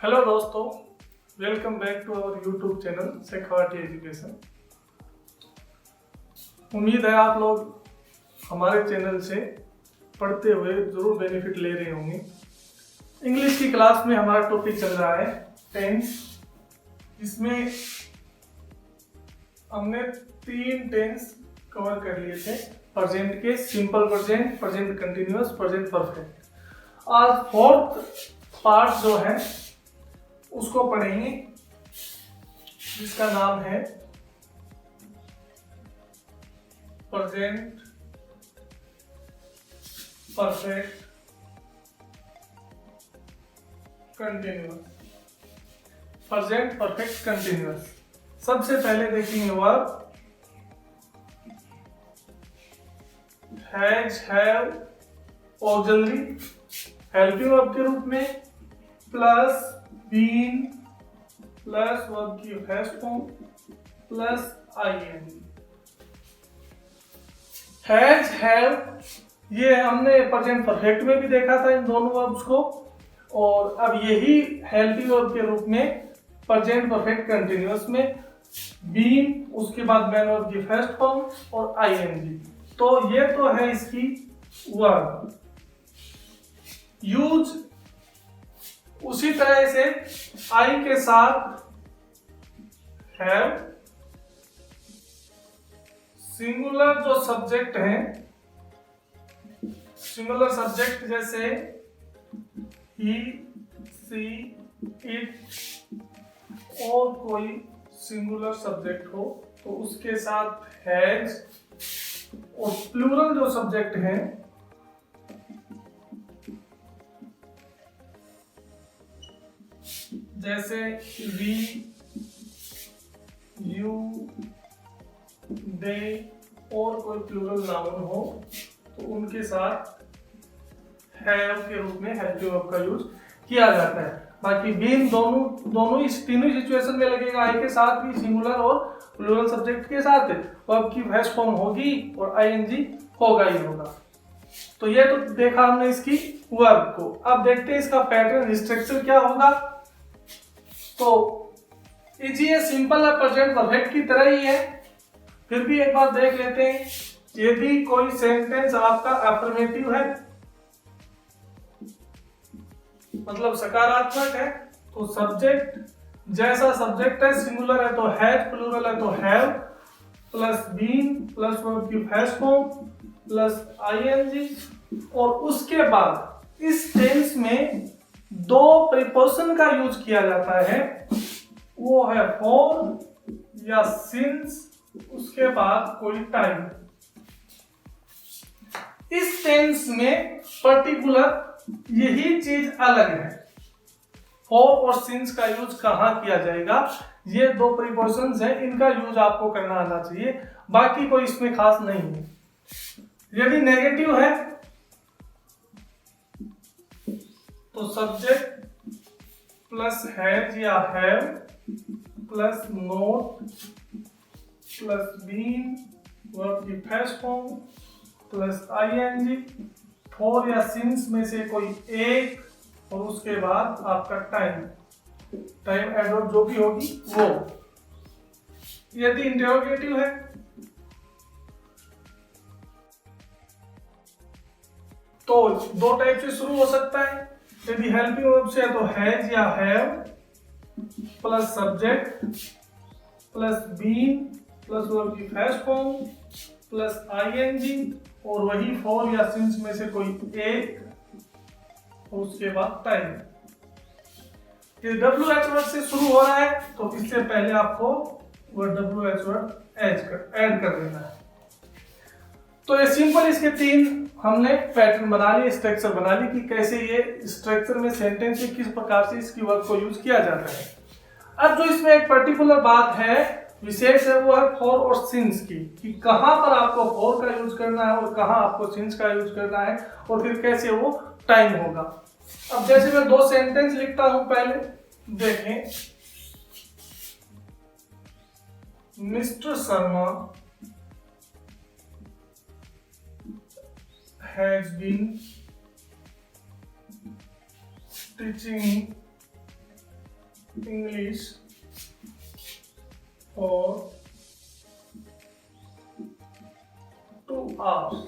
Hello दोस्तों, welcome back to our YouTube channel Shekhawati education. उम्मीद है आप लोग हमारे चैनल से पढ़ते हुए ज़रूर बेनिफिट ले रहे होंगे। इंग्लिश की क्लास में हमारा टॉपिक चल रहा है टेंस। इसमें हमने 3 टेंस कवर कर लिए थे, प्रेजेंट के, simple present, present continuous, present perfect. आज फोर्थ पार्ट जो है उसको पढ़ेंगे, जिसका नाम है present perfect continuous. Present perfect continuous. सबसे पहले देखेंगे verb has, have, auxiliary helping verb के रूप में, प्लस बीन प्लस वर्ब की first form plus ING. Has, have ये हमने प्रेजेंट परफेक्ट में भी देखा था इन दोनों वर्ब्स को, और अब यही हेल्पिंग वर्ब के रूप में प्रेजेंट परफेक्ट कंटिन्यूअस में बीन, उसके बाद मैन वर्ब की फर्स्ट फॉर्म और आईएनजी। तो ये तो है इसकी वर्ब। यूज उसी तरह से आई के साथ हैव, सिंगुलर जो सब्जेक्ट है, सिंगुलर सब्जेक्ट जैसे ही, सी, इट और कोई सिंगुलर सब्जेक्ट हो तो उसके साथ हैज, और प्लूरल जो सब्जेक्ट है जैसे वी, यू, दे और कोई प्लूरल नाउन हो तो उनके साथ हैव के रूप में हेल्पिंग वर्ब का यूज किया जाता है। बाकी बीन दोनों इस तीनों सिचुएशन में लगेगा, आई के साथ भी सिंगुलर और प्लूरल सब्जेक्ट के साथ वर्ब की फर्स्ट फॉर्म होगी और आईएनजी होगा ही होगा। तो ये तो देखा हमने इसकी वर्ब को। अब देखते हैं इसका पैटर्न स्ट्रक्चर क्या होगा। तो ये सिंपल है, प्रेजेंट परफेक्ट की तरह ही है। फिर भी एक बार देख लेते हैं, यदि कोई सेंटेंस आपका अफर्मेटिव है, मतलब सकारात्मक है, तो सब्जेक्ट जैसा सब्जेक्ट है, सिंगुलर है तो हैज, प्लूरल है तो have, plus been plus verb की फर्स्ट फॉर्म प्लस आईएनजी, और उसके बाद इस टेंस में 2 प्रीपोजिशन का यूज किया जाता है, वो है फॉर या सिंस, उसके बाद कोई टाइम। इस टेंस में पर्टिकुलर यही चीज अलग है, फॉर और सिंस का यूज कहां किया जाएगा। ये 2 प्रीपोजिशंस हैं, इनका यूज आपको करना आना चाहिए, बाकी कोई इसमें खास नहीं है। यदि नेगेटिव है तो सब्जेक्ट प्लस हैज या have plus not plus been verb की first form plus ING, for या सिंस में से कोई एक, और उसके बाद आपका टाइम एडवर्ब जो भी होगी वो। यदि इंटरोगेटिव है तो 2 टाइप से शुरू हो सकता है। यदि हेल्पिंग वर्ब से है तो हैज या have plus subject plus been plus verb की फर्स्ट फॉर्म प्लस आईएनजी, और वही फॉर या सिंस में से कोई एक, और उसके बाद टाइम। ये WH वर्ड से शुरू हो रहा है तो इससे पहले आपको वो WH वर्ड ऐड कर देना है। तो ये सिंपल इसके 3 हमने पैटर्न बना लिए, स्ट्रक्चर बना ली कि कैसे ये स्ट्रक्चर में सेंटेंस में किस प्रकार से इसकी वर्ब को यूज किया जाता है। अब जो इसमें एक पर्टिकुलर बात है, विशेष है, वो है फॉर और सिंस की, कि कहां पर आपको फॉर का यूज करना है और कहां आपको सिंस का यूज करना है, और फिर कैसे वो टाइम होगा। अब जैसे मैं 2 सेंटेंस लिखता हूं, पहले देखें। Mister Sharma has been teaching English for 2 hours।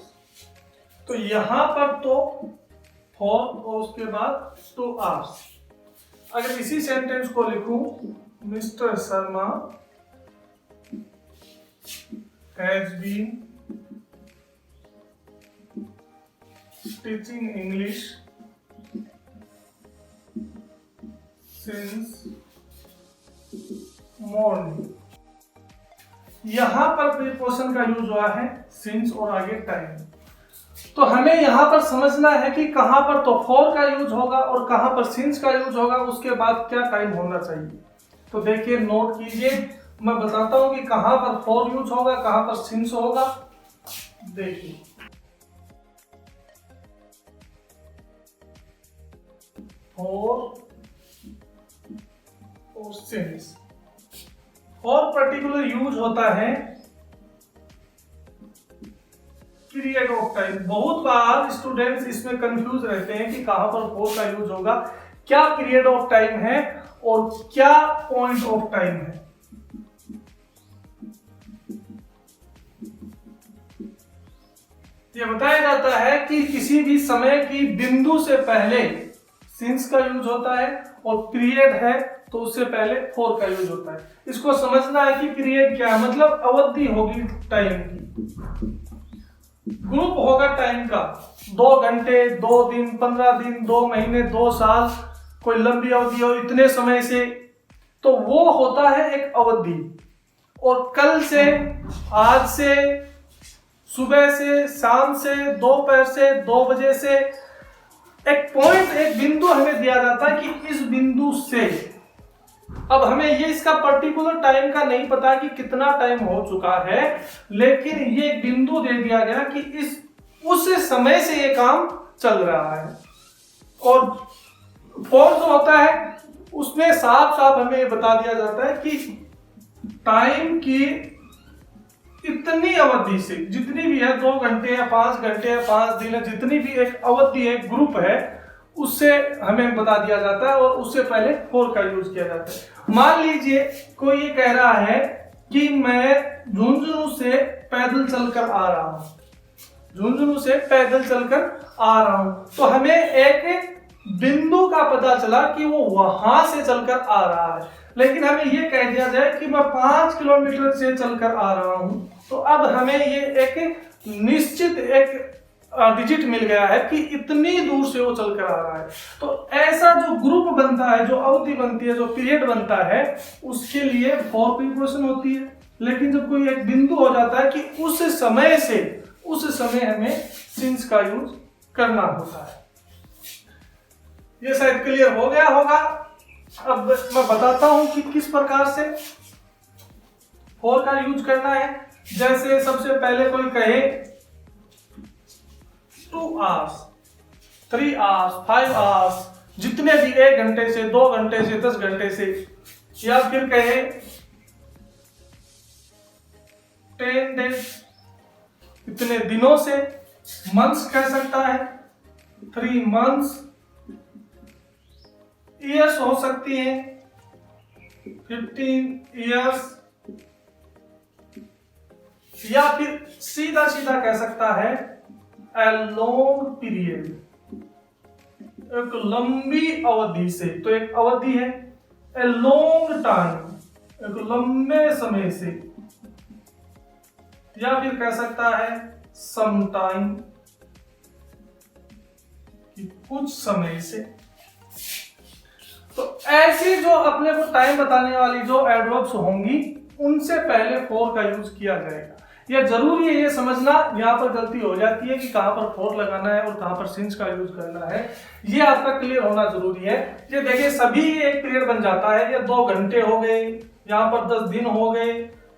तो यहां पर तो फॉर और उसके बाद 2 hours। अगर इसी सेंटेंस को लिखूं, mister Sharma has been teaching English since morning. यहां पर प्रीपोजिशन का यूज हुआ है सिंस और आगे टाइम। तो हमें यहां पर समझना है कि कहां पर तो फॉर का यूज होगा और कहां पर सिंस का यूज होगा, उसके बाद क्या टाइम होना चाहिए। तो देखिए, नोट कीजिए, मैं बताता हूं कि कहां पर फॉर यूज होगा, कहां पर सिंस होगा। देखिए, फॉर और सिंस। फॉर पर्टिकुलर यूज होता है पीरियड ऑफ टाइम। बहुत बार स्टूडेंट्स इसमें कंफ्यूज रहते हैं कि कहां पर फॉर का यूज होगा, क्या पीरियड ऑफ टाइम है और क्या पॉइंट ऑफ टाइम है। यह बताया जाता है कि किसी भी समय की बिंदु से पहले सिंस का यूज होता है और पीरियड है तो उससे पहले फॉर का यूज होता है। इसको समझना है कि पीरियड क्या है, मतलब अवधि होगी टाइम की, ग्रुप होगा टाइम का, 2 घंटे, 2 दिन, 15 दिन, 2 महीने, 2 साल, कोई लंबी अवधि हो इतने समय से, तो वो होता है एक अवधि। और कल से, आज से, सुबह से, शाम से, दोपहर से, 2 बजे से, एक पॉइंट, एक बिंदु हमें दिया जाता है कि इस बिंदु से। अब हमें ये इसका पर्टिकुलर टाइम का नहीं पता कि कितना टाइम हो चुका है, लेकिन ये बिंदु दे दिया गया कि उस समय से ये काम चल रहा है। और फॉर जो होता है उसमें साफ साफ हमें बता दिया जाता है कि टाइम की इतनी अवधि से, जितनी भी है, 2 घंटे या 5 घंटे या 5 दिन है, जितनी भी एक अवधि है, ग्रुप है, उससे हमें बता दिया जाता है और उससे पहले फॉर का यूज किया जाता है। मान लीजिए कोई ये कह रहा है कि मैं झुंझुनू से पैदल चलकर आ रहा हूं, झुंझुनू से पैदल चलकर आ रहा हूं, तो हमें एक बिंदु का पता चला कि वो वहां से चलकर आ रहा है। लेकिन हमें ये कह दिया जाए कि मैं 5 किलोमीटर से चलकर आ रहा हूं, तो अब हमें ये एक निश्चित एक डिजिट मिल गया है कि इतनी दूर से वो चलकर आ रहा है। तो ऐसा जो ग्रुप बनता है, जो अवधि बनती है, जो पीरियड बनता है, उसके लिए फॉर प्रीपोजिशन होती है। लेकिन जब कोई एक बिंदु हो जाता है कि उस समय से, उस समय हमें सिंस का यूज करना होता है। ये शायद क्लियर हो गया होगा। अब मैं बताता हूं कि किस प्रकार से फॉर का यूज करना है। जैसे सबसे पहले कोई कहे 2 hours, 3 hours, 5 hours, जितने भी 1 घंटे से, 2 घंटे से, 10 घंटे से, या फिर कहे 10 days, इतने दिनों से, मंथ्स कह सकता है, 3 months, ईयर्स हो सकती हैं, 15 years, या फिर सीधा सीधा कह सकता है a long period, एक लंबी अवधि से। तो एक अवधि है a long time, एक लंबे समय से, या फिर कह सकता है some time, कि कुछ समय से। तो ऐसी जो अपने को टाइम बताने वाली जो एडवर्ब्स होंगी, उनसे पहले फॉर का यूज किया जाएगा। यह जरूरी है ये समझना, यहाँ पर गलती हो जाती है कि कहाँ पर फॉर लगाना है और कहाँ पर सिंस का यूज करना है, ये आपका क्लियर होना जरूरी है। ये देखिए, सभी एक पीरियड बन जाता है। ये 2 घंटे हो गए, यहाँ पर 10 दिन हो गए,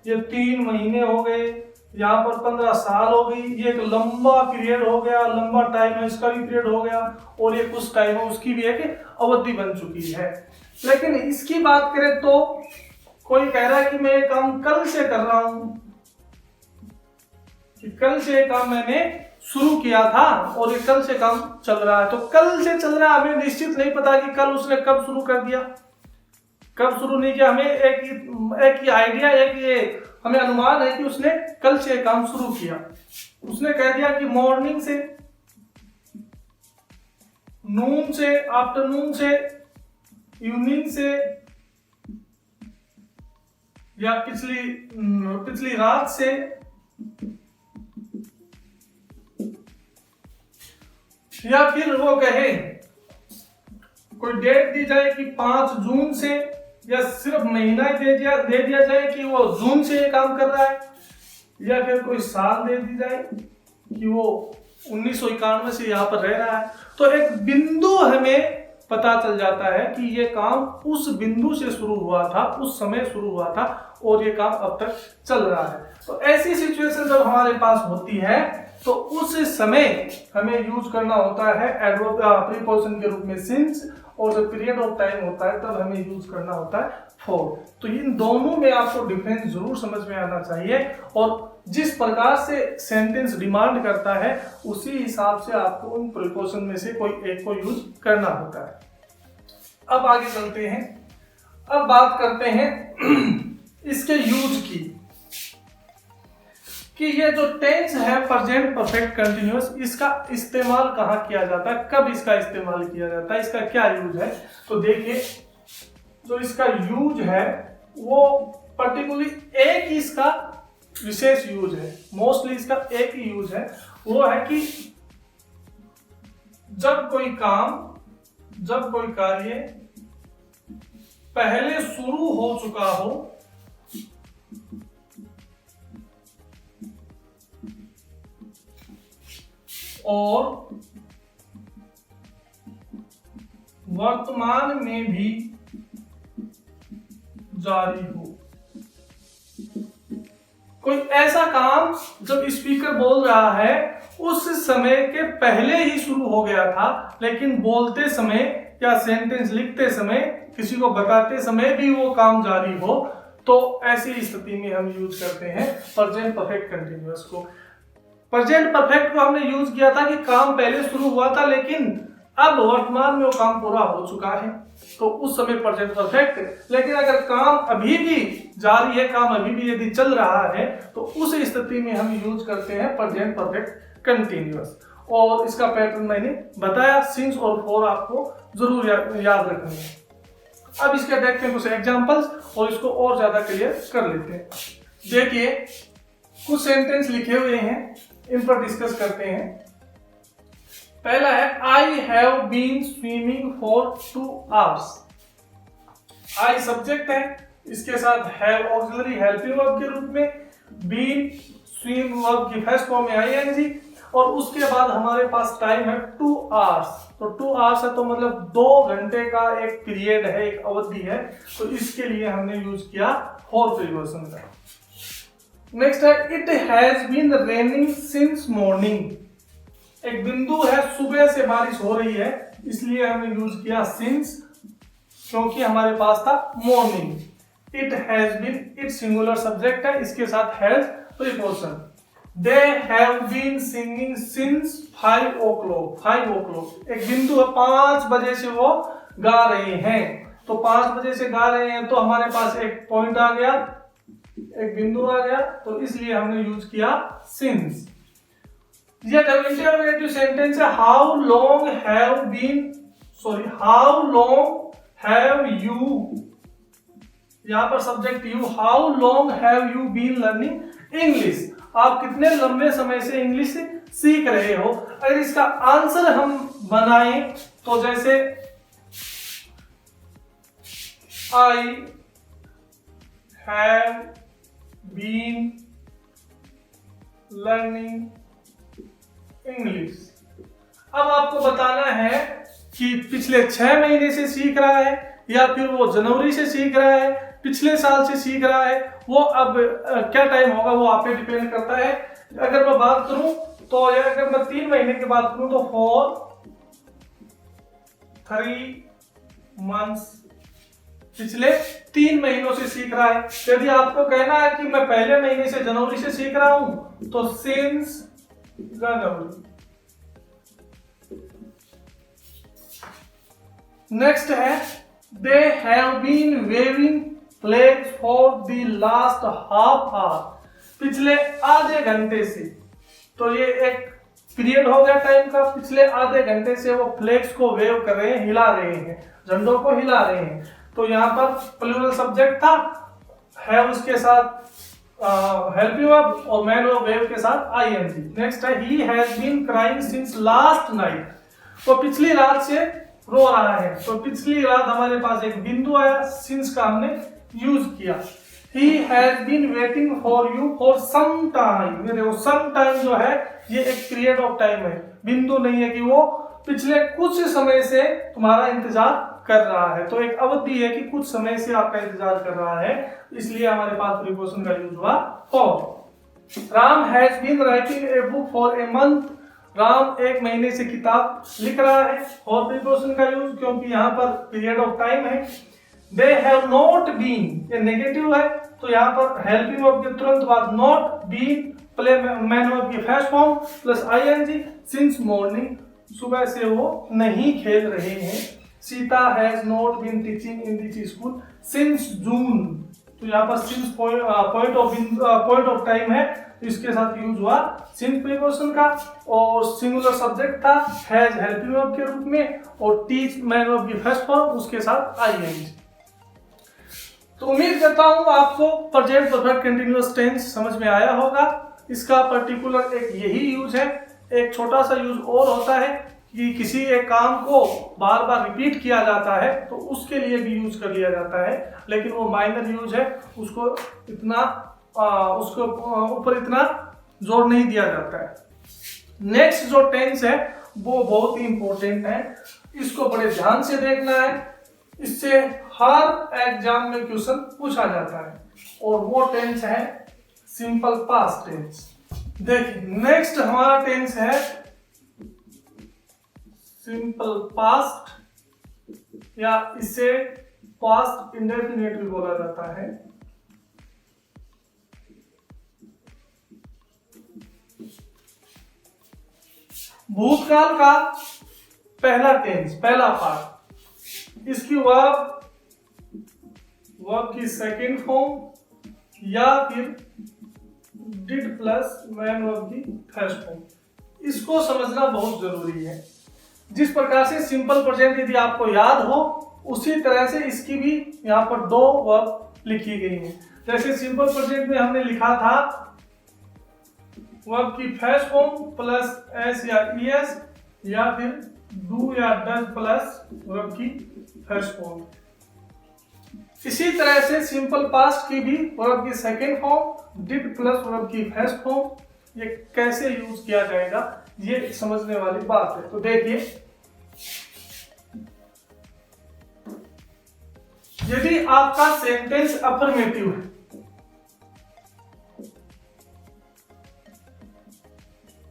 ये 3 महीने हो गए, यहाँ पर 15 साल हो गई। ये एक लंबा पीरियड हो गया, लंबा टाइम है, इसका भी पीरियड हो गया, और ये कुछ टाइम है, उसकी भी एक अवधि बन चुकी है। लेकिन इसकी बात करें तो कोई कह रहा है कि मैं ये काम कल से कर रहा हूं, कि कल से काम मैंने शुरू किया था और ये कल से काम चल रहा है। तो कल से चल रहा है, हमें निश्चित नहीं पता कि कल उसने कब शुरू कर दिया। कब शुरू नहीं किया, हमें एक ही आइडिया, एक ये हमें अनुमान है कि उसने कल से काम शुरू किया। उसने कह दिया कि मॉर्निंग से, नून से, आफ्टरनून से, इवनिंग से, या पिछली रात से, या फिर वो कहे कोई डेट दी जाए कि 5 जून से, या सिर्फ महीना ही दे दिया जाए कि वो जून से ये काम कर रहा है, या फिर कोई साल दे दी जाए कि वो 1991 से यहाँ पर रह रहा है। तो एक बिंदु हमें पता चल जाता है कि ये काम उस बिंदु से शुरू हुआ था, उस समय शुरू हुआ था और ये काम अब तक चल रहा है। तो ऐसी सिचुएशन जब हमारे पास होती है तो उस समय हमें यूज करना होता है प्रीपोजिशन के रूप में सिंस, और जब पीरियड ऑफ टाइम होता है तब हमें यूज करना होता है फॉर। तो इन दोनों में आपको डिफरेंस जरूर समझ में आना चाहिए, और जिस प्रकार से सेंटेंस डिमांड करता है उसी हिसाब से आपको उन प्रीपोजिशन में से कोई एक को यूज करना होता है। अब आगे चलते हैं, अब बात करते हैं इसके यूज की, कि ये जो टेंस है प्रेजेंट परफेक्ट कंटिन्यूअस, इसका इस्तेमाल कहाँ किया जाता है, कब इसका इस्तेमाल किया जाता है, इसका क्या यूज है। तो देखिए जो इसका यूज है वो पर्टिकुलरली एक ही इसका विशेष यूज है, मोस्टली इसका एक ही यूज है, वो है कि जब कोई काम, जब कोई कार्य पहले शुरू हो चुका हो और वर्तमान में भी जारी हो। कोई ऐसा काम जब स्पीकर बोल रहा है उस समय के पहले ही शुरू हो गया था, लेकिन बोलते समय या सेंटेंस लिखते समय, किसी को बताते समय भी वो काम जारी हो, तो ऐसी स्थिति में हम यूज करते हैं प्रेजेंट परफेक्ट कंटिन्यूअस को। प्रेजेंट परफेक्ट को हमने यूज किया था कि काम पहले शुरू हुआ था लेकिन अब वर्तमान में वो काम पूरा हो चुका है, तो उस समय प्रेजेंट परफेक्ट। लेकिन अगर काम अभी भी जारी है, काम अभी भी यदि चल रहा है, तो उस स्थिति में हम यूज करते हैं प्रेजेंट परफेक्ट कंटिन्यूअस। और इसका पैटर्न मैंने बताया, सिंस और फॉर आपको जरूर याद रखनी है। अब इसके देखते हैं कुछ एग्जांपल्स और इसको और ज्यादा क्लियर कर लेते हैं। देखिए कुछ सेंटेंस लिखे हुए हैं, इन पर डिस्कस करते हैं। पहला है I have been swimming for 2 hours। I subject है, इसके साथ हैव ऑक्सिलरी हेल्पिंग वर्ब के रूप में, बीन स्विम वर्ब की फर्स्ट फॉर्म में आईएनजी, और उसके बाद हमारे पास टाइम है 2 hours। तो 2 hours है तो मतलब 2 घंटे का एक पीरियड है, एक अवधि है, तो इसके लिए हमने यूज किया फॉर प्रीपोजिशन का। नेक्स्ट है it has been raining since morning. एक बिंदु है, सुबह से बारिश हो रही है, इसलिए हमने यूज किया सिंस, क्योंकि हमारे पास था morning. It has been, it singular subject है, इसके साथ has preposition. They have been singing since 5 o'clock। 5 o'clock एक बिंदु है, 5 बजे से वो गा रहे हैं, तो 5 बजे से गा रहे हैं तो हमारे पास एक पॉइंट आ गया, एक बिंदु आ गया, तो इसलिए हमने यूज किया सिंस। ये इंटरोगेटिव सेंटेंस है, हाउ लॉन्ग हैव यू, यहां पर subject you, how long have you been learning English. आप कितने लंबे समय से इंग्लिश सीख रहे हो। अगर इसका आंसर हम बनाएं तो जैसे I have been learning English. अब आपको बताना है कि पिछले 6 महीने से सीख रहा है या फिर वो जनवरी से सीख रहा है, पिछले साल से सीख रहा है, वो अब क्या टाइम होगा वो आप पे डिपेंड करता है। अगर मैं बात करूं तो अगर मैं 3 महीने की बात करूं तो फॉर 3 months, पिछले 3 महीनों से सीख रहा है। यदि आपको कहना है कि मैं पहले महीने से जनवरी से सीख रहा हूं तो सिंस जनवरी। नेक्स्ट है they have been waving flags for the last half hour, पिछले आधे घंटे से। तो ये एक पीरियड हो गया टाइम का, पिछले आधे घंटे से वो फ्लैग्स को वेव कर रहे हैं, हिला रहे हैं, झंडों को हिला रहे हैं। तो यहाँ पर प्लूरल सब्जेक्ट था, है उसके साथ हेल्प यू अप और मैन ऑफ वेव के साथ आईएनजी। नेक्स्ट है he has been crying since last night, तो पिछली रात से रो रहा है। तो पिछली रात हमारे पास एक बिंदु आया, सिंस का हमने यूज किया। He has been waiting for you for some time, ये देखो some time जो है ये एक पीरियड ऑफ टाइम है, बिंदु नहीं है कि वो पिछले कुछ समय से तुम्हारा इंतजार कर रहा है। तो एक अवधि है कि कुछ समय से आपका इंतजार कर रहा है, इसलिए हमारे पास प्रीपोजिशन का यूज हुआ for। Ram has been writing a book for a month, Ram एक महीने से किताब लिख रहा है, और प्रीपोजिशन का यूज क्योंकि यहाँ पर पीरियड ऑफ टाइम है। They have not been, ये नेगेटिव है, तो यहाँ पर हेल्पिंग वर्ब के तुरंत बाद not been play main verb की first form plus ING. Since morning, सुबह से वो नहीं खेल रहे हैं। Sita has not been teaching in this school since June, तो यहाँ पर सिंस पॉइंट ऑफ टाइम है, तो इसके साथ यूज हुआ सिंस प्रीपोजिशन का, और सिंगुलर सब्जेक्ट था हैज हेल्पिंग वर्ब के रूप में, और टीच मैन वर्ब की फर्स्ट फॉर्म उसके साथ आईएनजी। तो उम्मीद करता हूं आपको प्रेजेंट परफेक्ट कंटीन्यूअस टेंस समझ में आया होगा। इसका पर्टिकुलर एक यही यूज है। एक छोटा सा यूज और होता है कि किसी एक काम को बार बार रिपीट किया जाता है तो उसके लिए भी यूज कर लिया जाता है, लेकिन वो माइनर यूज है, उसको ऊपर इतना जोर नहीं दिया जाता है। नेक्स्ट जो टेंस है वो बहुत ही इंपॉर्टेंट है, इसको बड़े ध्यान से देखना है, इससे हर एग्जाम में क्वेश्चन पूछा जाता है, और वो टेंस है सिंपल पास्ट टेंस। देखिए नेक्स्ट हमारा टेंस है सिंपल पास्ट, या इसे पास्ट इंडेफिनिट भी बोला जाता है। भूतकाल का पहला टेंस, पहला पार्ट, इसकी वर्ब की सेकंड फॉर्म या फिर डिड प्लस मैन वर्ब की फर्स्ट फॉर्म, इसको समझना बहुत जरूरी है। जिस प्रकार से सिंपल प्रेजेंट यदि आपको याद हो, उसी तरह से इसकी भी यहाँ पर दो वर्ब लिखी गई है। जैसे सिंपल प्रेजेंट में हमने लिखा था वर्ब की फर्स्ट फॉर्म प्लस एस या ईएस, या फिर डू या डज प्लस वर्ब की फर्स्ट फॉर्म। इसी तरह से सिंपल पास्ट की भी वर्ब की second form did plus verb की फर्स्ट फॉर्म, ये कैसे यूज किया जाएगा ये समझने वाली बात है। तो देखिए, यदि आपका सेंटेंस अफर्मेटिव है,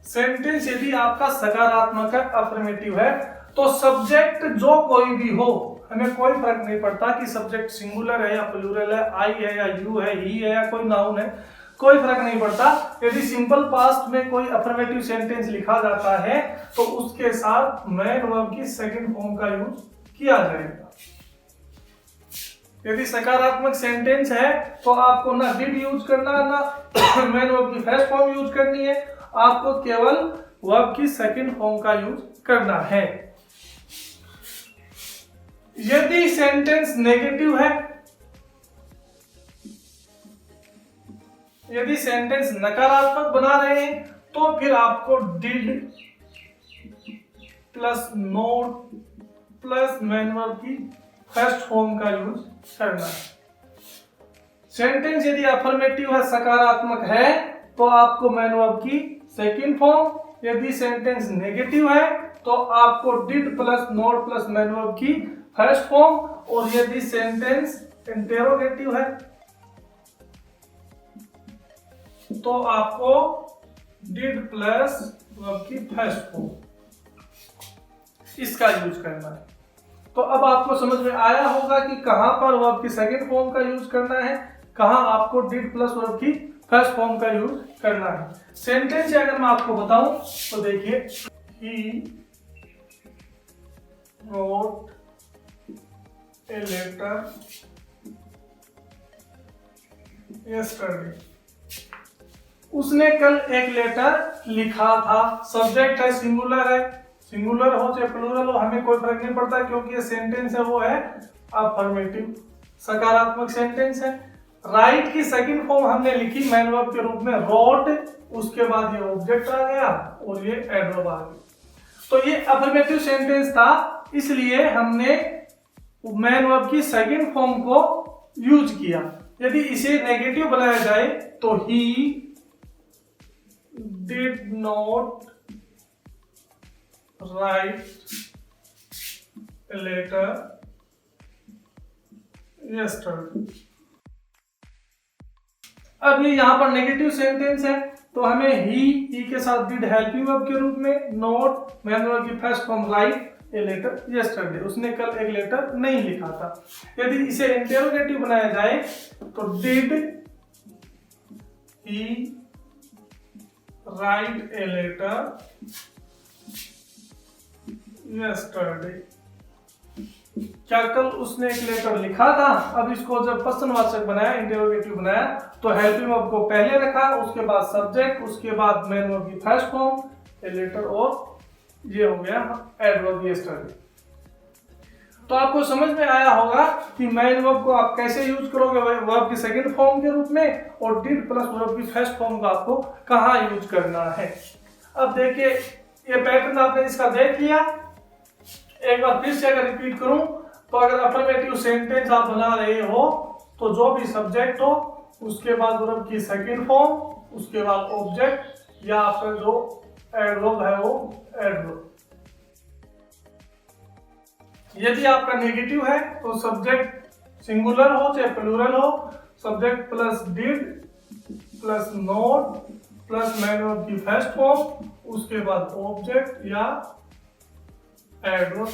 सेंटेंस यदि आपका सकारात्मक है, अफर्मेटिव है, तो सब्जेक्ट जो कोई भी हो, हमें कोई फर्क नहीं पड़ता कि सब्जेक्ट सिंगुलर है या प्लूरल है, आई है या यू है, ही है या कोई नाउन है, कोई फर्क नहीं पड़ता। यदि सिंपल पास्ट में कोई अफर्मेटिव सेंटेंस लिखा जाता है तो उसके साथ मैन वर्ब की सेकंड फॉर्म का यूज किया जाएगा। यदि सकारात्मक सेंटेंस है तो आपको ना डिड यूज करना, ना मैन वर्ब की फर्स्ट फॉर्म यूज करनी है, आपको केवल वर्ब की सेकंड फॉर्म का यूज करना है। यदि सेंटेंस नेगेटिव है, यदि सेंटेंस नकारात्मक बना रहे हैं, तो फिर आपको did plus not plus man verb की फर्स्ट फॉर्म का यूज करना है। सेंटेंस यदि अफर्मेटिव है, सकारात्मक है, तो आपको मैन वर्ब की सेकंड फॉर्म। यदि सेंटेंस नेगेटिव है तो आपको did plus not plus man verb की फर्स्ट फॉर्म, और यदि सेंटेंस इंटेरोगेटिव है तो आपको डिड प्लस वर्ब की फर्स्ट फॉर्म, इसका यूज करना है। तो अब आपको समझ में आया होगा कि कहां पर वर्ब की सेकंड फॉर्म का यूज करना है, कहां आपको डिड प्लस वर्ब की फर्स्ट फॉर्म का यूज करना है। सेंटेंस अगर मैं आपको बताऊं तो देखिए, he wrote a letter yesterday. उसने कल एक लेटर लिखा था। सब्जेक्ट है सिंगुलर है, सिंगुलर हो चाहे प्लूरल हो हमें कोई फर्क नहीं पड़ता, क्योंकि ये सेंटेंस है वो है अफर्मेटिव, सकारात्मक सेंटेंस है। राइट की सेकंड फॉर्म हमने लिखी मैन वर्ब के रूप में रोट, उसके बाद ये ऑब्जेक्ट आ गया और ये एडवर्ब आ गया। तो ये अफर्मेटिव सेंटेंस था, इसलिए हमने मैन वर्ब की सेकंड फॉर्म को यूज किया। यदि इसे नेगेटिव बनाया जाए तो he did not write a letter yesterday. अब ये यहां पर नेगेटिव सेंटेंस है, तो हमें ही के साथ डिड हेल्पिंग वर्ब के रूप में, नॉट मैन वर्ब की first form write a letter yesterday, उसने कल एक लेटर नहीं लिखा था। यदि इसे इंटेरोगेटिव बनाया जाए तो did he write a letter yesterday. क्या कल उसने एक लेटर लिखा था? अब इसको जब प्रश्नवाचक बनाया, इंटेरोगेटिव बनाया, तो हेल्पिंग वर्ब को पहले रखा, उसके बाद सब्जेक्ट, उसके बाद मैन वर्ब की फर्स्ट फॉर्म ए लेटर और ये हो गया एडवर्ब यस्टरडे। तो आपको समझ में आया होगा कि मैन वर्ब को आप कैसे यूज करोगे वर्ब की सेकंड फॉर्म के रूप में, और डिड प्लस वर्ब की फर्स्ट फॉर्म का आपको कहाँ यूज करना है। अब देखिए ये पैटर्न आपने इसका देख लिया। एक बार फिर से अगर रिपीट करूं तो अगर अफर्मेटिव सेंटेंस आप बना रहे हो तो जो भी सब्जेक्ट हो उसके बाद वर्ब की सेकंड फॉर्म, उसके बाद ऑब्जेक्ट या फिर जो एडवर्ब है वो एडवर्ब। यदि आपका नेगेटिव है तो सब्जेक्ट सिंगुलर हो चाहे प्लूरल हो, subject plus did plus not plus man verb की फर्स्ट फॉर्म, उसके बाद ऑब्जेक्ट या एडवर्ब।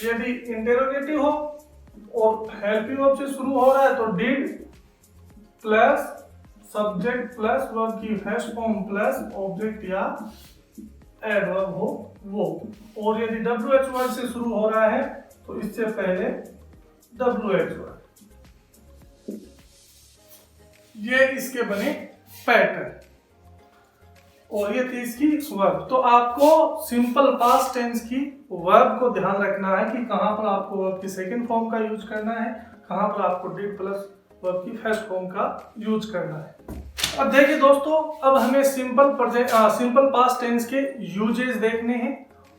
यदि इंटेरोगेटिव हो और हेल्पिंग वर्ब से शुरू हो रहा है तो did plus subject plus verb की फर्स्ट फॉर्म प्लस ऑब्जेक्ट या एडवर्ब हो वो। और यदि WH वर्ड से शुरू हो रहा है तो इससे पहले WH वर्ड। ये इसके बने पैटर्न और ये थी इसकी वर्ब। तो आपको सिंपल पास्ट टेंस की वर्ब को ध्यान रखना है कि कहां पर आपको वर्ब की सेकंड फॉर्म का यूज करना है, कहां पर आपको डिड प्लस वर्ब की फर्स्ट फॉर्म का यूज करना है। अब देखिए दोस्तों, अब हमें सिंपल पास्ट टेंस के यूजेस देखने हैं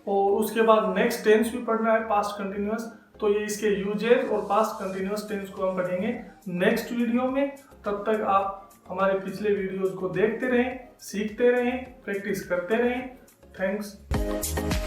और उसके बाद नेक्स्ट टेंस भी पढ़ना है पास्ट कंटिन्यूअस। तो ये इसके यूजेस और पास्ट कंटिन्यूअस टेंस को हम पढ़ेंगे नेक्स्ट वीडियो में। तब तक आप हमारे पिछले वीडियोस को देखते रहें, सीखते रहें, प्रैक्टिस करते रहें। थैंक्स।